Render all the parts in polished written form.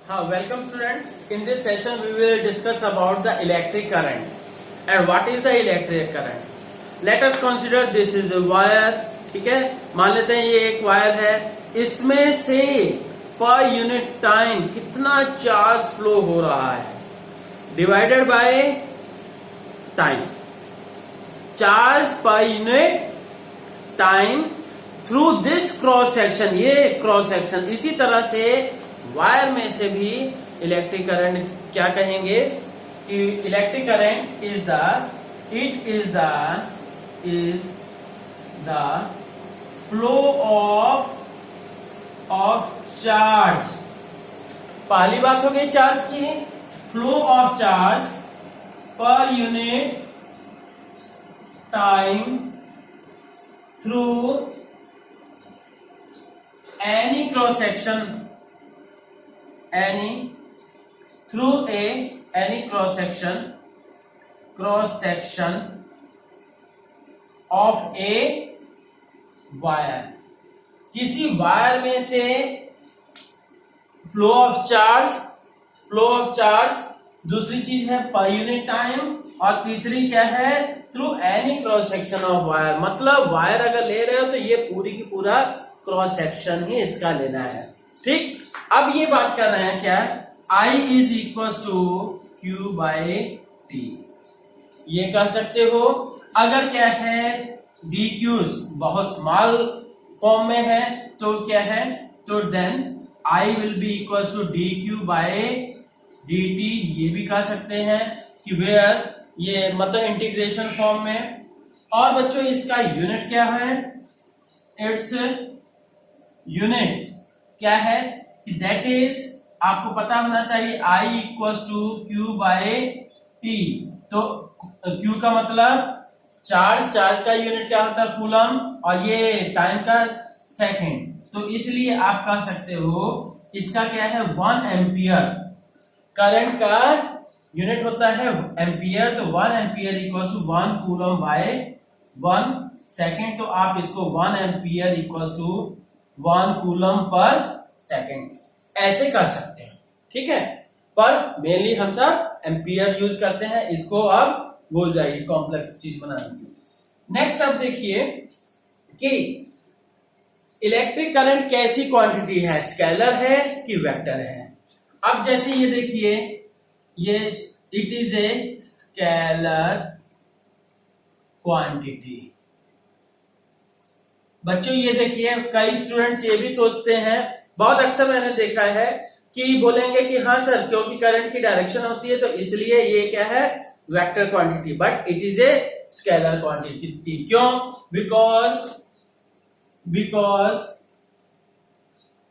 Welcome students. In this session we will discuss about the electric current. And what is the electric current? Let us consider this is a wire. ठीक है, मान लेते हैं ये एक wire है, इसमें से पर यूनिट टाइम कितना चार्ज फ्लो हो रहा है divided by time. Charge per unit time through this cross section, ये क्रॉस सेक्शन. इसी तरह से वायर में से भी इलेक्ट्रिक करंट क्या कहेंगे कि electric current is the flow of charge. पहली बात हो गई चार्ज की, flow of charge per unit time through any cross section, any cross section of a wire. किसी वायर में से फ्लो ऑफ चार्ज, दूसरी चीज है पर यूनिट टाइम, और तीसरी क्या है through any cross section of wire. मतलब वायर अगर ले रहे हो तो ये पूरी की पूरा क्रॉस सेक्शन ही इसका लेना है. ठीक, अब ये बात कर रहे हैं क्या, I is equal to Q by T. ये कर सकते हो. अगर क्या है dq बहुत स्मॉल फॉर्म में है तो क्या है, तो then I will be equal to dq by dt. ये भी कह सकते हैं कि वेयर, ये मतलब इंटीग्रेशन फॉर्म में. और बच्चों इसका यूनिट क्या है, इट्स यूनिट क्या है, दैट इज आपको पता होना चाहिए I equal to Q by T. तो Q का मतलब चार्ज का यूनिट क्या होता है कूलम, और ये टाइम का सेकंड. तो इसलिए आप कह सकते हो इसका क्या है 1 एम्पियर. करंट का यूनिट होता है एम्पियर, तो 1 ampere equal to 1 coulomb by 1 second. तो आप इसको 1 एम्पियर इक्वल टू 1 कूलम पर सेकंड ऐसे कर सकते हैं. ठीक है, पर मेनली हम सब एम्पियर यूज करते हैं. इसको अब भूल जाइए कॉम्प्लेक्स चीज बनाने के लिए. नेक्स्ट अब देखिए कि इलेक्ट्रिक करंट कैसी क्वांटिटी है, स्केलर है कि वेक्टर है. अब जैसे ये देखिए, ये it is a scalar quantity. बच्चों ये देखिए, कई स्टूडेंट्स ये भी सोचते हैं, बहुत अक्सर मैंने देखा है कि बोलेंगे कि हाँ सर क्योंकि करंट की डायरेक्शन होती है तो इसलिए ये क्या है vector quantity, but it is a scalar quantity. क्यों, because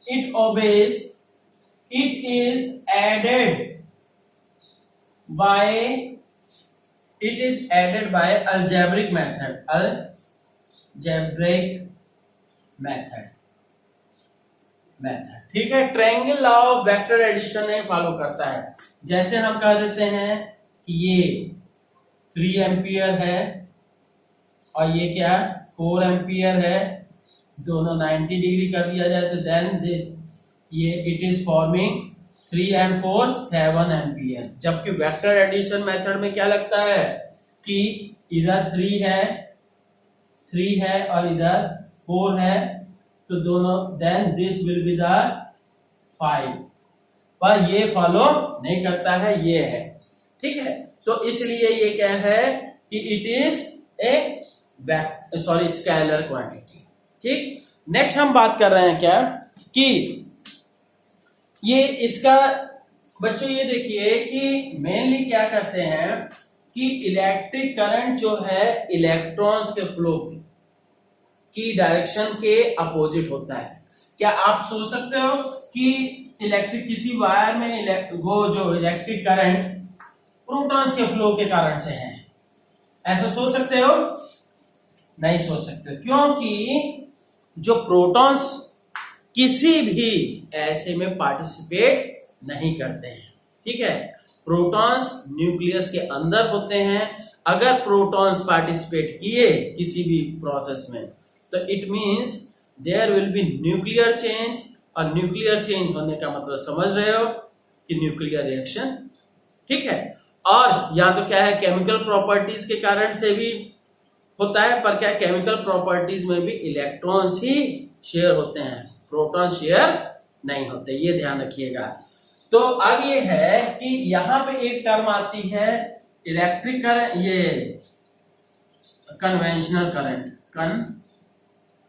it obeys, it is added by algebraic method. ठीक है, triangle law of vector addition है फॉलो करता है. जैसे हम कह देते हैं कि ये 3 एम्पियर है और ये क्या 4 एम्पियर है, दोनों 90 डिग्री कर दिया जाए तो देन ये it is forming 3 and 4 7 ampere. जबकि वेक्टर एडिशन मेथड में क्या लगता है कि इधर 3 है और इधर 4 है, तो दोनों then this will be the 5, पर ये फॉलो नहीं करता है, ये है. ठीक है, तो इसलिए ये क्या है कि it is a scalar quantity. ठीक, नेक्स्ट हम बात कर रहे हैं क्या कि ये इसका बच्चों ये देखिए कि मेनली क्या करते हैं कि इलेक्ट्रिक करंट जो है इलेक्ट्रॉन्स के फ्लो की डायरेक्शन के अपोजिट होता है. क्या आप सोच सकते हो कि इलेक्ट्रिक किसी वायर में वो जो इलेक्ट्रिक करंट प्रोटॉन्स के फ्लो के कारण से है, ऐसा सोच सकते हो? नहीं सोच सकते, क्योंकि जो प्रोटॉन्स किसी भी ऐसे में पार्टिसिपेट नहीं करते हैं. ठीक है, प्रोटॉन्स न्यूक्लियस के अंदर होते हैं. अगर प्रोटॉन्स पार्टिसिपेट किए किसी भी प्रोसेस में तो it means there will be nuclear change, और न्यूक्लियर चेंज होने का मतलब समझ रहे हो कि न्यूक्लियर रिएक्शन, ठीक है। और या तो क्या है केमिकल प्रॉपर्टीज के कारण से भी होता है, पर क्या केमिकल प्रॉपर्टीज में भी इलेक्ट्रॉन्स ही शेयर होते हैं, प्रोटॉन शेयर नहीं होते, ये ध्यान रखिएगा। तो अब ये है कि यहां पे एक टर्म आती है इलेक्ट्रिक करंट, ये कन्वेंशनल करंट,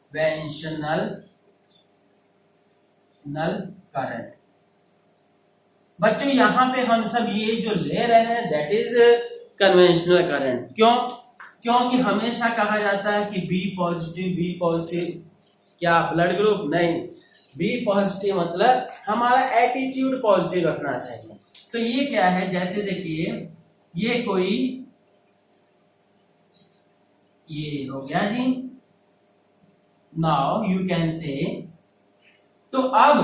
कन्वेंशनल करंट। बच्चों यहां पे हम सब ये जो ले रहे हैं दैट इज कन्वेंशनल करंट। क्योंकि हमेशा कहा जाता है कि बी पॉजिटिव क्या ब्लड ग्रुप, नहीं, बी पॉजिटिव मतलब हमारा एटीट्यूड पॉजिटिव रखना चाहिए। तो ये क्या है, जैसे देखिए ये कोई, ये हो गया जी, नाउ यू कैन से, तो अब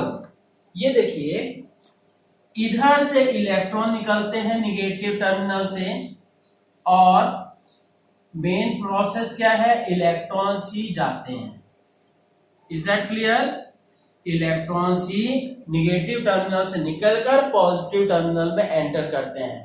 ये देखिए इधर से इलेक्ट्रॉन निकलते हैं निगेटिव टर्मिनल से, और मेन प्रोसेस क्या है, इलेक्ट्रॉन्स ही जाते हैं। Is that clear? Electrons he negative terminal से निकलकर पॉजिटिव टर्मिनल में एंटर करते हैं।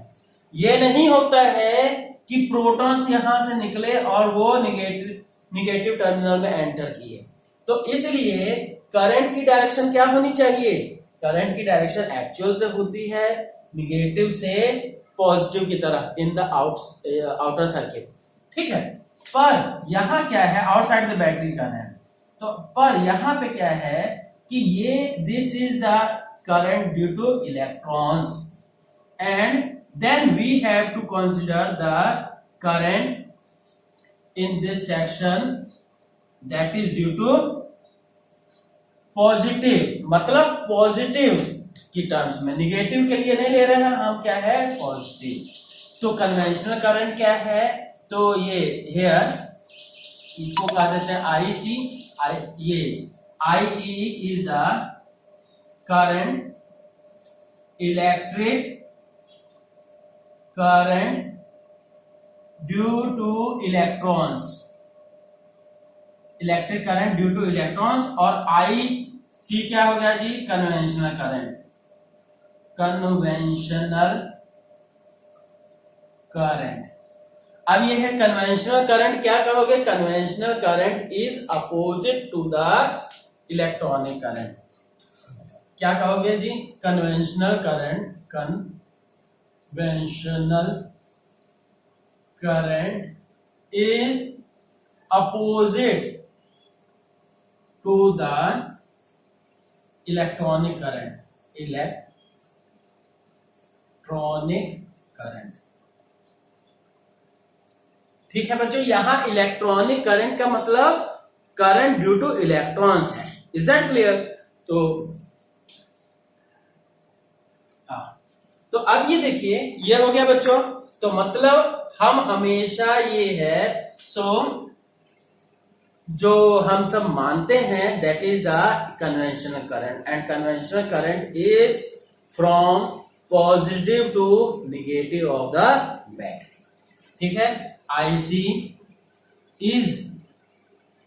ये नहीं होता है कि प्रोटॉन्स यहां से निकले और वो निगेटिव टर्मिनल में एंटर किए। तो इसलिए करंट की डायरेक्शन क्या होनी चाहिए, करंट की डायरेक्शन एक्चुअल तो होती है निगेटिव से पॉजिटिव की तरफ इन द आउटर सर्किट, ठीक है। पर यहां क्या है, आउटसाइड द बैटरी करंट, तो पर यहां पे क्या है कि ये this is the current due to electrons, and then we have to consider the current in this section that is due to positive, मतलब पॉजिटिव की टर्म्स में, निगेटिव के लिए नहीं ले रहे हैं हम, क्या है पॉजिटिव। तो कन्वेंशनल करंट क्या है, तो ये हेयर इसको कहा देते हैं आईसी, ये IE is the current, electric current due to electrons, electric current due to electrons, और IC क्या हो गया जी, कन्वेंशनल करंट, कन्वेंशनल करंट। अब ये है कन्वेंशनल करंट, क्या कहोगे, conventional current is opposite to the electronic current. क्या कहोगे जी, conventional current, conventional current is opposite to the electronic current, electronic current, ठीक है बच्चों। यहां इलेक्ट्रॉनिक करंट का मतलब करंट ड्यू टू इलेक्ट्रॉन्स है। Is that clear? तो तो अब ये देखिए ये हो गया बच्चों। तो मतलब हम हमेशा ये है जो हम सब मानते हैं that is the conventional current, and conventional current is from positive to negative of the battery, ठीक है। IC इज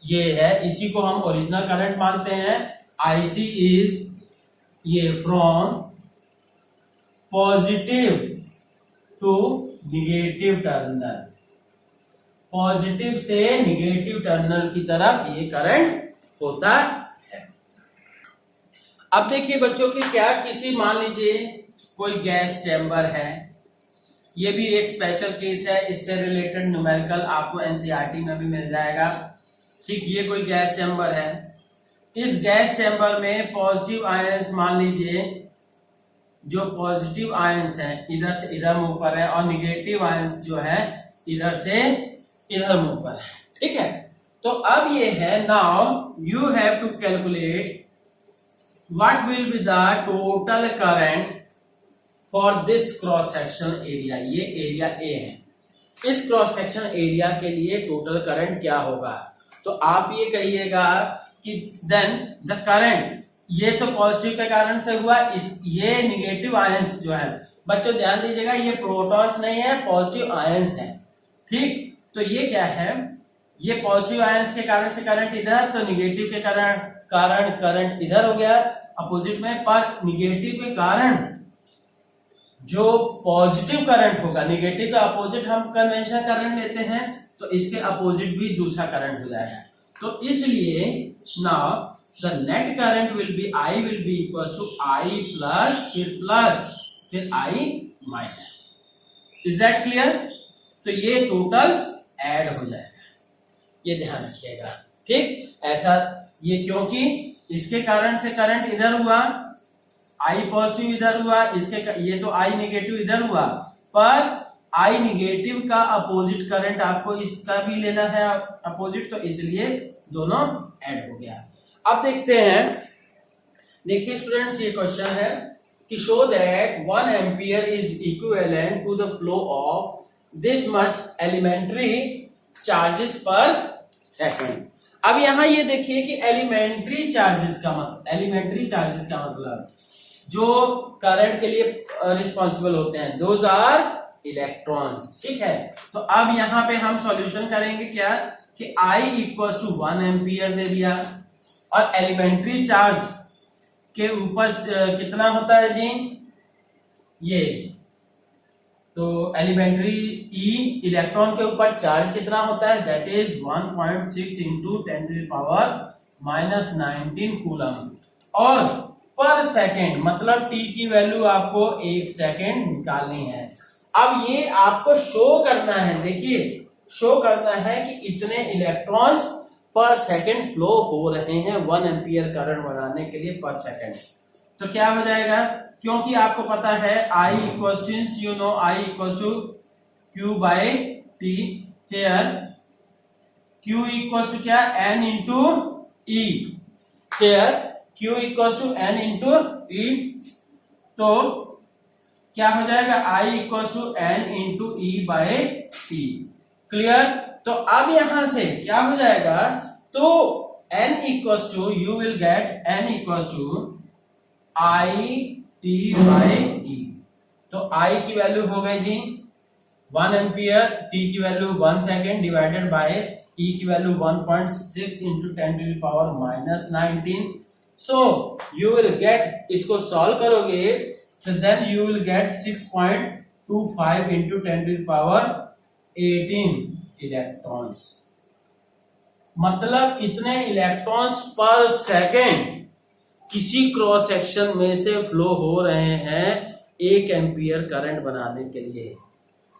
ये है, इसी को हम ओरिजिनल करंट मानते हैं। IC इज ये from positive to negative terminal, positive से निगेटिव टर्मिनल की तरफ ये करंट होता है। अब देखिए बच्चों कि क्या किसी, मान लीजिए कोई गैस चैम्बर है, ये भी एक स्पेशल केस है, इससे रिलेटेड न्यूमेरिकल आपको एनसीईआरटी में भी मिल जाएगा, ठीक। ये कोई गैस चैम्बर है, इस गैस चैम्बर में पॉजिटिव आयंस, मान लीजिए जो पॉजिटिव आयंस है इधर से इधर मूव कर रहे हैं, और निगेटिव आयंस जो है इधर से इधर मूव कर रहे हैं, ठीक है। तो अब ये है, now you have to calculate what will be the total current for this cross section area. ये एरिया ए है, इस क्रॉस सेक्शन एरिया के लिए टोटल करंट क्या होगा। तो आप ये कहिएगा कि देन द करंट, ये तो पॉजिटिव के कारण से हुआ, इस ये निगेटिव आयंस जो है, बच्चों ध्यान दीजिएगा ये प्रोटॉन्स नहीं है, पॉजिटिव आयंस है, ठीक। तो ये क्या है, ये पॉजिटिव आयंस के कारण से करंट इधर, तो निगेटिव के कारण करंट इधर हो गया अपोजिट में, पर निगेटिव के कारण जो पॉजिटिव करंट होगा, नेगेटिव का अपोजिट हम कन्वेंशनल करंट लेते हैं, तो इसके अपोजिट भी दूसरा करंट हो जाएगा। तो इसलिए now the net current will be I will be equal to I plus फिर I minus. Is that clear? तो ये टोटल ऐड हो जाएगा, ये ध्यान रखिएगा। ठीक, ऐसा ये क्योंकि इसके कारण से करंट इधर हुआ, आई पॉजिटिव इधर हुआ, इसके ये तो आई नेगेटिव इधर हुआ, पर आई नेगेटिव का अपोजिट करंट आपको इसका भी लेना है अपोजिट, तो इसलिए दोनों ऐड हो गया। अब देखते हैं, देखिए स्टूडेंट्स ये क्वेश्चन है कि show that 1 ampere is equivalent to the flow of this much elementary charges पर सेकेंड। अब यहां ये देखिए कि एलिमेंट्री चार्जेस का मतलब जो करंट के लिए रिस्पॉन्सिबल होते हैं, दोज आर इलेक्ट्रॉन्स। ठीक है, तो अब यहां पे हम सॉल्यूशन करेंगे क्या कि I इक्वल टू 1 एम्पियर दे दिया, और एलिमेंट्री चार्ज के ऊपर कितना होता है जी, ये तो एलिमेंट्री ई इलेक्ट्रॉन के ऊपर चार्ज कितना होता है, दैट इज 1.6 इंटू 10⁻⁻19 कूलम, और पर सेकेंड मतलब टी की वैल्यू आपको 1 सेकेंड निकालनी है। अब ये आपको शो करना है, देखिए शो करना है कि इतने इलेक्ट्रॉन्स पर सेकेंड फ्लो हो रहे हैं 1 एम्पियर करंट बनाने के लिए पर सेकेंड। तो क्या हो जाएगा, क्योंकि आपको पता है I equals you know I equals to Q by T, here Q equals to क्या N into E, here Q equals to N into E, तो क्या हो जाएगा I equals to N into E by T। Clear? तो अब यहां से क्या हो जाएगा, तो N equals to you will get N equals to I T by E। तो I की वैल्यू हो गई जी 1 एम्पियर, T की value 1 second divided by E की value 1.6 into 10⁻⁻19। So you will get, इसको सॉल्व करोगे तो then you will get 6.25 into 10⁻18 electrons. मतलब इतने इलेक्ट्रॉन्स पर सेकेंड किसी क्रॉस सेक्शन में से फ्लो हो रहे हैं 1 एम्पियर करंट बनाने के लिए।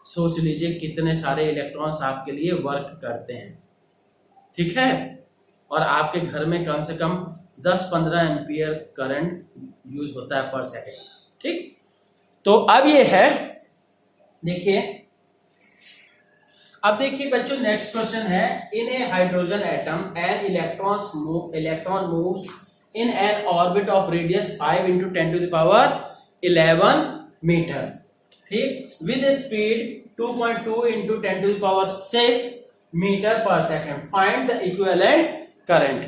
सोच लीजिए कितने सारे इलेक्ट्रॉन्स आपके लिए वर्क करते हैं। ठीक है, और आपके घर में कम से कम 10-15 एम्पियर करंट यूज होता है पर सेकेंड। ठीक, तो अब ये है, देखिए अब देखिए बच्चों नेक्स्ट क्वेश्चन है, in a hydrogen atom an electron moves in an orbit of radius 5 into 10⁻11 metre, ठीक, with a speed 2.2 into 10⁻6 metre पर second. Find the equivalent current.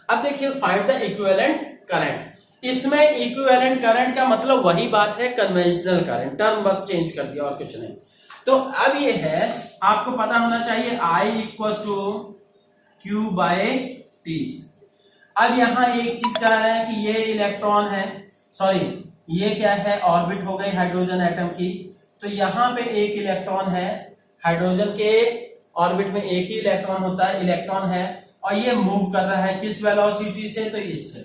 अब देखिए फाइंड द इक्विवेलेंट करंट, इसमें इक्विवेलेंट करंट का मतलब वही बात है कन्वेंशनल करंट, टर्म बस चेंज कर दिया और कुछ नहीं। तो अब ये है, आपको पता होना चाहिए I equal to Q by T। अब यहां एक चीज कह रहे हैं कि ये इलेक्ट्रॉन है, सॉरी ये क्या है, ऑर्बिट हो गई हाइड्रोजन एटम की, तो यहां पे एक इलेक्ट्रॉन है, हाइड्रोजन के ऑर्बिट में एक ही इलेक्ट्रॉन होता है, इलेक्ट्रॉन है, और ये मूव कर रहा है किस वेलोसिटी से, तो इससे।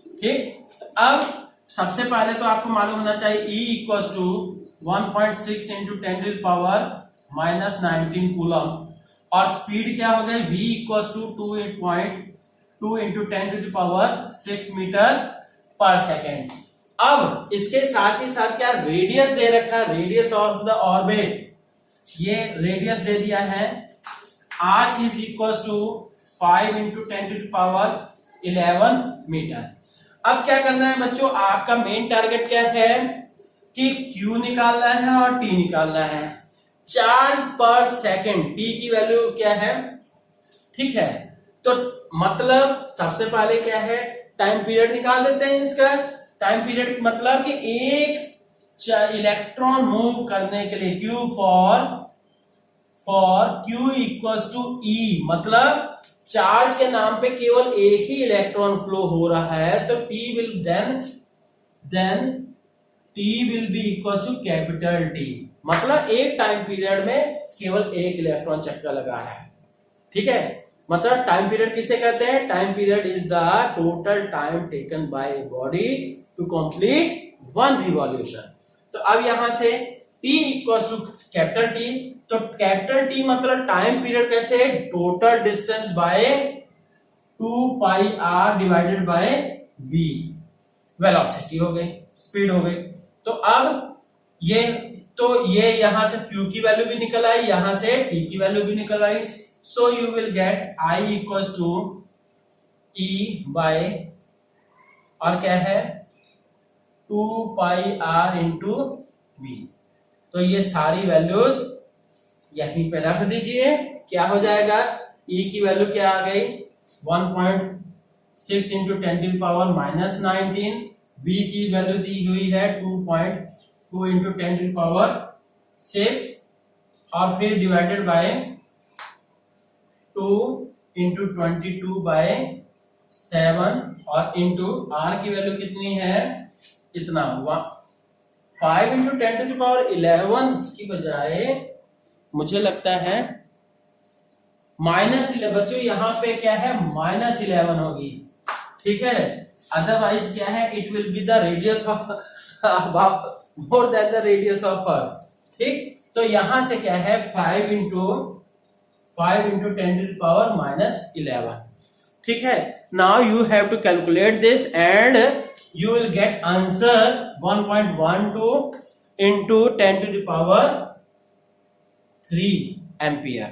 ठीक, अब सबसे पहले तो आपको मालूम होना चाहिए E equal to 1.6 into 10⁻⁻19 coulomb, और स्पीड क्या हो गई V equal to 2 into 10⁻6 metre पर सेकेंड। अब इसके साथ ही साथ क्या रेडियस दे रखा है, रेडियस ऑफ द ऑर्बिट, ये रेडियस दे दिया है R is equal to 5 into 10⁻11 metre. अब क्या करना है बच्चों, आपका मेन टारगेट क्या है कि Q निकालना है और T निकालना है। चार्ज पर सेकेंड T की वैल्यू क्या है, ठीक है, तो मतलब सबसे पहले क्या है, टाइम पीरियड निकाल देते हैं इसका। टाइम पीरियड मतलब कि एक इलेक्ट्रॉन मूव करने के लिए Q for Q equals to E, मतलब चार्ज के नाम पे केवल एक ही इलेक्ट्रॉन फ्लो हो रहा है, तो T T will be equals to capital T, मतलब एक टाइम पीरियड में केवल एक इलेक्ट्रॉन चक्कर लगा है। ठीक है, मतलब टाइम पीरियड किसे कहते हैं? Time period is the total time taken by body to complete one revolution. तो अब यहां से T equals to capital T, तो कैपिटल T मतलब टाइम पीरियड कैसे? Total distance by 2 pi r divided by v, velocity हो गई, speed हो गई। तो अब ये यहां से Q की वैल्यू भी निकल आई, यहां से T की वैल्यू भी निकल आई। So you will get I equals to E by, और क्या है, 2 पाई r इंटू v। तो ये सारी वैल्यूज यहीं पे रख दीजिए, क्या हो जाएगा? E की वैल्यू क्या आ गई? 1.6 into 10 to the power minus 19, v की वैल्यू दी हुई है 2.2 इंटू 10 टू द पावर 6, और फिर डिवाइडेड बाय 2 इंटू 22 बाय 7, और इंटू r की वैल्यू कितनी है? कितना हुआ? 5 इंटू 10 टू द पावर 11 की बजाय मुझे लगता है -11। बच्चों यहाँ पे क्या है? -11 होगी। ठीक है, अदरवाइज क्या है? It will be the radius of more than the radius of earth. ठीक, तो यहां से क्या है? 5 इंटू 10 टू द पावर -11। ठीक है, now you have to calculate this and you will get answer 1.12 into 10 to the power 3 ampere.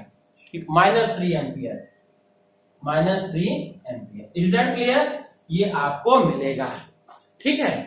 ठीक, -3 ampere, -3 ampere. Is that clear? ये आपको मिलेगा। ठीक है,